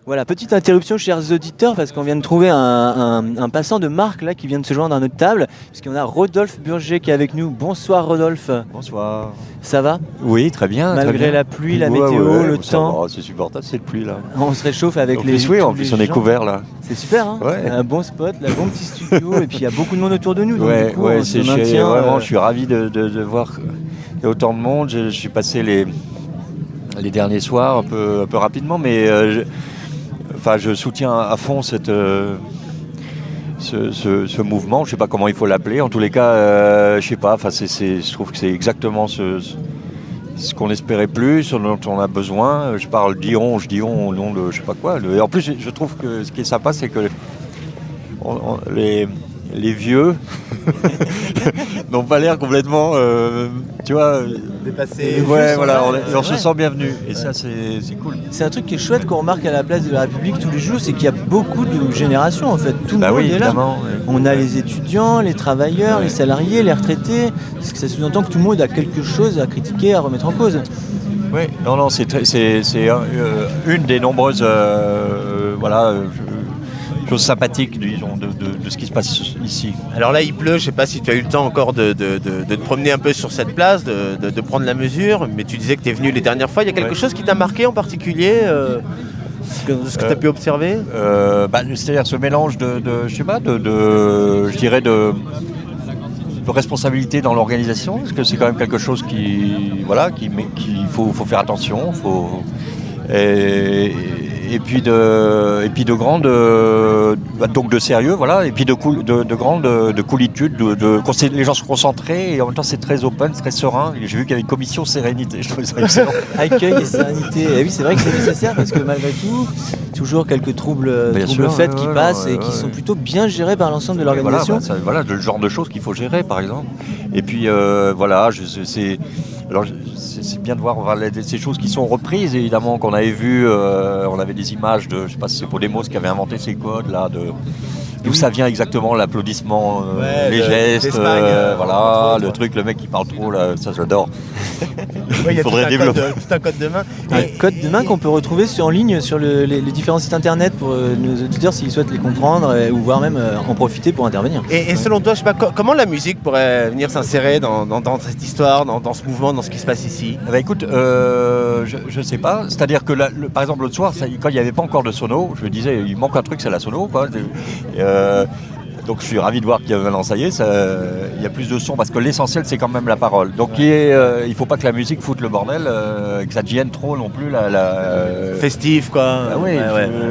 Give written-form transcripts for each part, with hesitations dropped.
Voilà, petite interruption, chers auditeurs, parce qu'on vient de trouver un passant de marque là qui vvient de se joindre à notre table, puisqu'on a Rodolphe Burger qui est avec nous. Bonsoir Rodolphe. Bonsoir. Ça va? Oui, très bien. Malgré très bien. la pluie, la météo, le temps. C'est supportable, c'est pluie là. On se réchauffe avec En les. plus, oui, en plus on est gens. couvert là. C'est super, hein? Ouais. Un bon spot, un bon petit studio, et puis il y a beaucoup de monde autour de nous. Donc, du coup, on se c'est maintient, vraiment, je suis ravi de voir qu'il y a autant de monde. Je suis passé les derniers soirs un peu rapidement, mais je soutiens à fond ce mouvement. Je ne sais pas comment il faut l'appeler. En tous les cas, je sais pas. Je trouve que c'est exactement ce qu'on espérait plus, ce dont on a besoin. Je dis on au nom de je sais pas quoi. Et en plus, je trouve que ce qui est sympa, c'est que les vieux n'ont pas l'air complètement, tu vois, dépassés. Ouais, voilà, on se sent bienvenu. Et ça, c'est cool. C'est un truc qui est chouette qu'on remarque à la place de la République tous les jours, c'est qu'il y a beaucoup de générations en fait. Tout le monde est là. On a les étudiants, les travailleurs, les salariés, les retraités. Parce que ça sous-entend que tout le monde a quelque chose à critiquer, à remettre en cause. Oui, non, c'est une des nombreuses choses sympathiques, disons, de ce qui se passe ici. Alors là, il pleut. Je ne sais pas si tu as eu le temps encore de te promener un peu sur cette place, de prendre la mesure. Mais tu disais que tu es venu les dernières fois. Il y a quelque chose qui t'a marqué en particulier ce que tu as pu observer c'est-à-dire ce mélange de responsabilité dans l'organisation, parce que c'est quand même quelque chose qu'il faut faire attention, et puis de grande donc de sérieux, voilà, et puis de grande coolitude, les gens sont concentrés et en même temps c'est très open, très serein. J'ai vu qu'il y avait une commission sérénité, je trouvais ça excellent. Accueil et sérénité. Et oui, c'est vrai que c'est nécessaire parce que malgré tout, toujours quelques troubles faits qui passent et qui sont plutôt bien gérés par l'ensemble de l'organisation. Voilà, le genre de choses qu'il faut gérer, par exemple. Et puis c'est bien de voir ces choses qui sont reprises, évidemment, qu'on avait vues. On avait des images de, je sais pas si c'est Podemos qui avait inventé ces codes là, d'où ça vient exactement, l'applaudissement, les gestes, le truc, le mec qui parle trop, là, ça j'adore. Il y a tout un code de main. Un code de main qu'on peut retrouver en ligne sur les différents sites internet pour nos auditeurs s'ils souhaitent les comprendre ou voire même en profiter pour intervenir. Et selon toi, je sais pas, comment la musique pourrait venir s'insérer dans cette histoire, dans ce mouvement, dans ce qui se passe ici? Écoute, je sais pas. C'est-à-dire que par exemple l'autre soir, quand il n'y avait pas encore de sono, je me disais il manque un truc, c'est la sono, quoi. Donc je suis ravi de voir qu'il y a maintenant, ça y est, il y a plus de son parce que l'essentiel c'est quand même la parole. Donc il faut pas que la musique foute le bordel, que ça devienne trop non plus festif, quoi.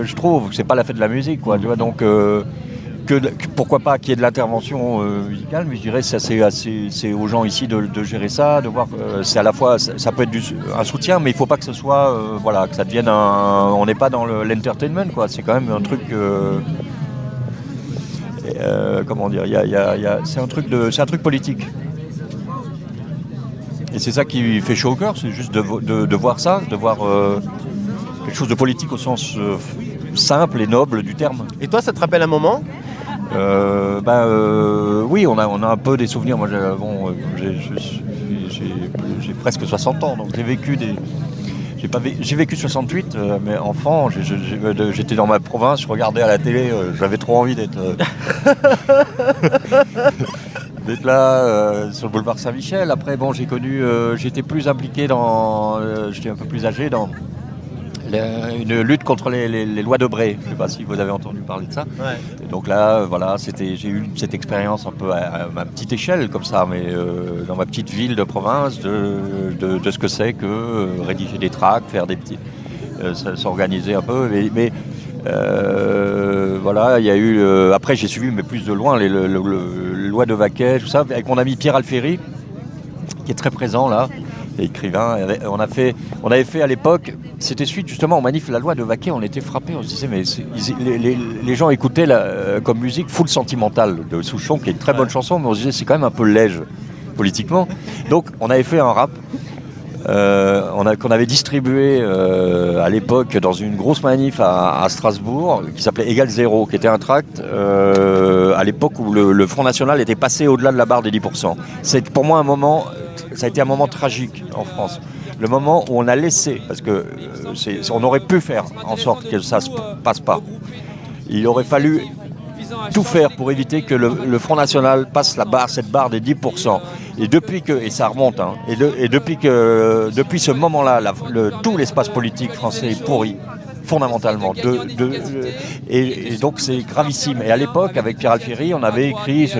Je trouve que c'est pas la fête de la musique, quoi. Tu vois, donc pourquoi pas qu'il y ait de l'intervention musicale, mais je dirais que c'est aux gens ici de gérer ça, de voir que c'est à la fois, ça peut être un soutien, mais il faut pas que ce soit, que ça devienne on n'est pas dans l'entertainment, quoi. C'est quand même un truc, comment dire, c'est un truc politique. Et c'est ça qui fait chaud au cœur, c'est juste de voir ça, de voir quelque chose de politique au sens simple et noble du terme. Et toi, ça te rappelle un moment? Oui, on a un peu des souvenirs. Moi, j'ai presque 60 ans, donc j'ai vécu j'ai vécu 68, mais enfant, j'étais dans ma province, je regardais à la télé, j'avais trop envie d'être là sur le boulevard Saint-Michel. Après, j'étais plus impliqué j'étais un peu plus âgé dans une lutte contre les lois de Bré. Je ne sais pas si vous avez entendu parler de ça. Ouais. Et donc là, j'ai eu cette expérience un peu à ma petite échelle comme ça, mais dans ma petite ville de province, de ce que c'est que rédiger des tracts, faire des petits, s'organiser un peu. Mais il y a eu. Après, j'ai suivi, mais plus de loin, les lois de Vaquet, tout ça, avec mon ami Pierre Alféry, qui est très présent là. Écrivain, on avait fait à l'époque, c'était suite justement aux manifs la loi de Vaquet, on était frappés, on se disait mais les gens écoutaient comme musique Foule sentimentale de Souchon, qui est une très bonne chanson, mais on se disait c'est quand même un peu léger politiquement. Donc on avait fait un rap qu'on avait distribué à l'époque dans une grosse manif à Strasbourg qui s'appelait Égal Zéro, qui était un tract à l'époque où le Front National était passé au-delà de la barre des 10%. C'est pour moi ça a été un moment tragique en France. le moment où on a laissé, parce que on aurait pu faire en sorte que ça ne se passe pas. Il aurait fallu tout faire pour éviter que le Front National passe cette barre des 10%. Et et ça remonte, hein, depuis ce moment-là, tout l'espace politique français est pourri, fondamentalement. Et donc c'est gravissime. Et à l'époque, avec Pierre Alfieri, on avait écrit,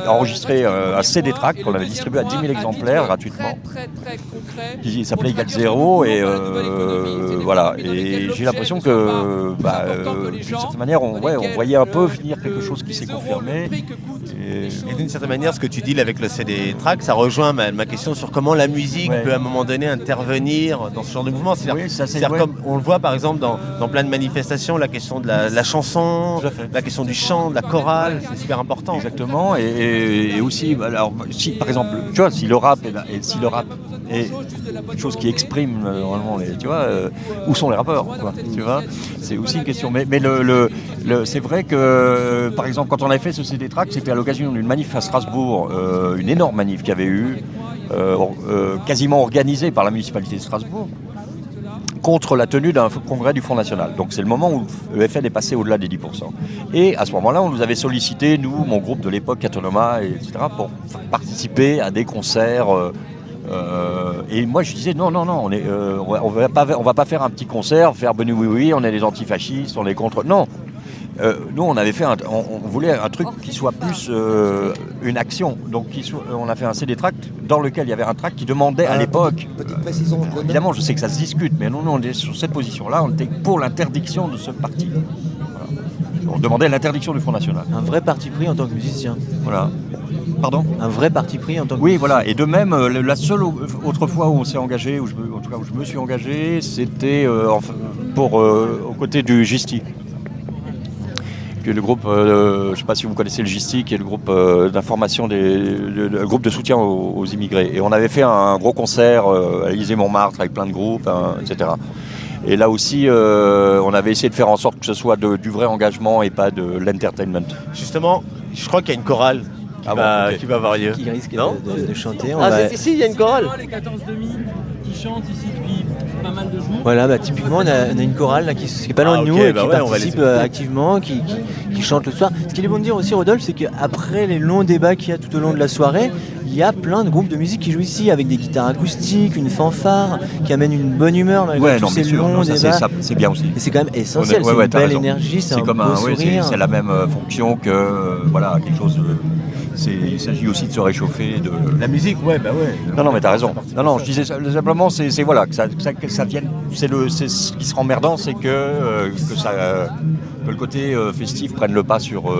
enregistré un CD track qu'on avait distribué à 10 000 exemplaires gratuitement, qui s'appelait Égal Zéro. Et voilà. Et j'ai l'impression que, d'une certaine manière, on voyait un peu venir quelque chose qui s'est confirmé. Et d'une certaine manière, ce que tu dis avec le CD track, ça rejoint ma question sur comment la musique peut à un moment donné intervenir dans ce genre de mouvement. C'est-à-dire comme on le voit par exemple dans plein de manifestations, la question de la chanson, la question du chant, de la chorale, c'est super important. Exactement. Et aussi, alors, si par exemple, tu vois, si le rap est une chose qui exprime normalement, où sont les rappeurs, quoi, tu vois, c'est aussi une question. Mais c'est vrai que, par exemple, quand on avait fait ce CD track, c'était à l'occasion d'une manif à Strasbourg, une énorme manif qu'il y avait eu, quasiment organisée par la municipalité de Strasbourg, contre la tenue d'un congrès du Front National. Donc c'est le moment où le FN est passé au-delà des 10%. Et à ce moment-là, on nous avait sollicité, nous, mon groupe de l'époque, Catonoma, etc., pour participer à des concerts. Et moi je disais non, on va pas faire un petit concert, faire Benu oui, on est les antifascistes, on est contre. Non. Nous, on avait fait on voulait un truc qui soit plus une action. Donc, on a fait un CD tract dans lequel il y avait un tract qui demandait à l'époque. Petite précision. Évidemment, je sais que ça se discute, mais nous, on est sur cette position-là. On était pour l'interdiction de ce parti. Voilà. On demandait l'interdiction du Front National. Un vrai parti pris en tant que musicien. Voilà. Pardon ? Un vrai parti pris en tant que musicien. Oui, voilà. Et de même, la seule autre fois où on s'est engagé, où je me suis engagé, c'était aux côtés du Gisti. Le groupe, je ne sais pas si vous connaissez le GISTI, qui est le groupe d'information, le groupe de soutien aux immigrés. Et on avait fait un gros concert à l'Élysée-Montmartre avec plein de groupes, etc. Et là aussi, on avait essayé de faire en sorte que ce soit du vrai engagement et pas de l'entertainment. Justement, je crois qu'il y a une chorale qui va avoir lieu. Qui risque de chanter. C'est ici, il y a une chorale. Les 14 demi qui chantent ici depuis pas mal de jours. Voilà, typiquement, on a une chorale là, qui est pas loin de nous et qui participe activement, qui chante le soir. Ce qu'il est bon de dire aussi, Rodolphe, c'est qu'après les longs débats qu'il y a tout au long de la soirée, il y a plein de groupes de musique qui jouent ici avec des guitares acoustiques, une fanfare, qui amène une bonne humeur malgré tous ces longs débats. C'est bien aussi. Et c'est quand même essentiel, c'est une belle énergie, c'est un beau sourire. C'est la même fonction que quelque chose. Il s'agit aussi de se réchauffer. La musique, Non, mais t'as raison. Non, je disais simplement, c'est que ça vienne. C'est ce qui sera emmerdant, c'est que le côté festif prenne le pas sur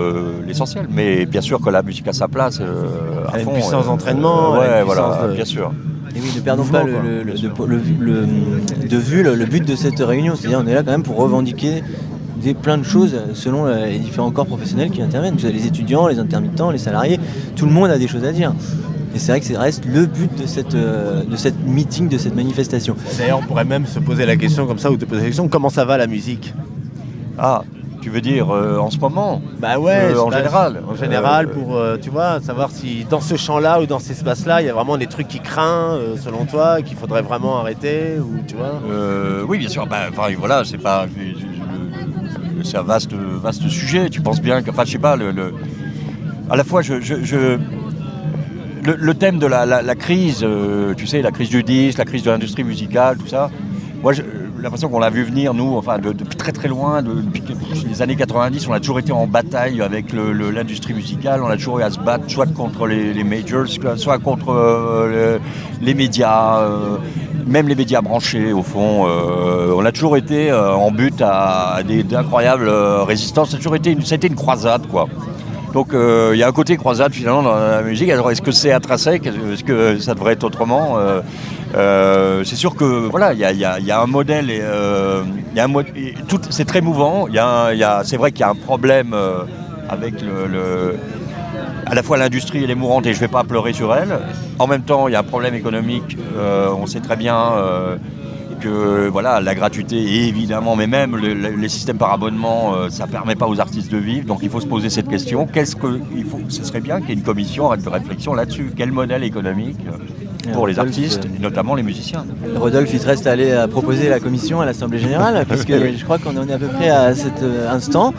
l'essentiel. Mais bien sûr que la musique a sa place à fond. Une puissance d'entraînement. Bien sûr. Et oui, ne perdons pas de vue le but de cette réunion. C'est-à-dire, on est là quand même pour revendiquer plein de choses selon les différents corps professionnels qui interviennent. Vous avez les étudiants, les intermittents, les salariés, tout le monde a des choses à dire. Et c'est vrai que ça reste le but de cette meeting, de cette manifestation. D'ailleurs, on pourrait même se poser la question comme ça, ou te poser la question, comment ça va la musique ? Ah, tu veux dire en ce moment ? En général. En général, pour tu vois, savoir si dans ce champ-là ou dans cet espace-là, il y a vraiment des trucs qui craignent, selon toi, qu'il faudrait vraiment arrêter, ou tu vois ? Oui, bien sûr. Voilà, c'est pas... C'est un vaste sujet. Tu penses bien que, je sais pas, à la fois, le thème de la crise, tu sais, la crise du disque, la crise de l'industrie musicale, tout ça. Moi, j'ai l'impression qu'on l'a vu venir, nous, depuis très très loin, depuis les années 90, on a toujours été en bataille avec l'industrie musicale, on a toujours eu à se battre, soit contre les majors, soit contre les médias. Même les médias branchés, au fond, on a toujours été en but à d'incroyables résistances. Ça a toujours été une croisade, quoi. Donc il y a un côté croisade finalement dans la musique. Alors est-ce que c'est intrinsèque ? Est-ce que ça devrait être autrement ? C'est sûr que voilà, il y a un modèle et c'est très mouvant. C'est vrai qu'il y a un problème avec à la fois l'industrie elle est mourante et je ne vais pas pleurer sur elle. En même temps, il y a un problème économique. On sait très bien que voilà, la gratuité, évidemment, mais même les systèmes par abonnement, ça ne permet pas aux artistes de vivre. Donc il faut se poser cette question. Ce serait bien qu'il y ait une commission de réflexion là-dessus. Quel modèle économique pour les artistes, et notamment les musiciens. Rodolphe, il te reste à aller proposer la commission à l'Assemblée Générale, puisque je crois qu'on en est à peu près à cet instant.